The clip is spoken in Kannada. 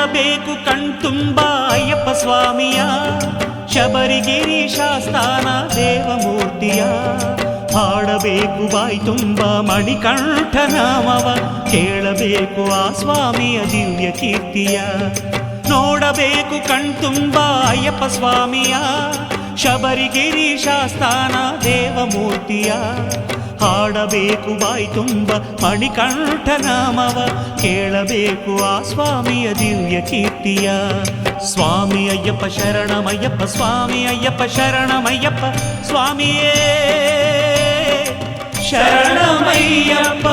ನೋಡಬೇಕು ಕಣ್ತುಂಬ ಅಯ್ಯಪ್ಪ ಸ್ವಾಮಿಯ, ಶಬರಿಗಿರಿ ಶಾಸ್ತಾನ ದೇವಮೂರ್ತಿಯ. ಹಾಡಬೇಕು ಬಾಯಿ ತುಂಬ ಮಣಿಕಂಠ ನಾಮವ, ಕೇಳಬೇಕು ಆ ಸ್ವಾಮಿಯ ದಿವ್ಯ ಕೀರ್ತಿಯ. ನೋಡಬೇಕು ಕಣ್ತುಂಬ ಅಯ್ಯಪ್ಪ ಸ್ವಾಮಿಯ, ಶಬರಿಗಿರಿ ಶಾಸ್ತಾನ ದೇವಮೂರ್ತಿಯ. ಹಾಡಬೇಕು ಬಾಯಿ ತುಂಬ ಮಣಿಕಂಠ ನಾಮವ, ಕೇಳಬೇಕು ಆ ಸ್ವಾಮಿಯ ದಿವ್ಯ ಕೀರ್ತಿಯ. ಸ್ವಾಮಿ ಅಯ್ಯಪ್ಪ ಶರಣಮಯ್ಯಪ್ಪ, ಸ್ವಾಮಿ ಅಯ್ಯಪ್ಪ ಶರಣಮಯ್ಯಪ್ಪ, ಸ್ವಾಮಿಯೇ ಶರಣಮಯ್ಯಪ್ಪ.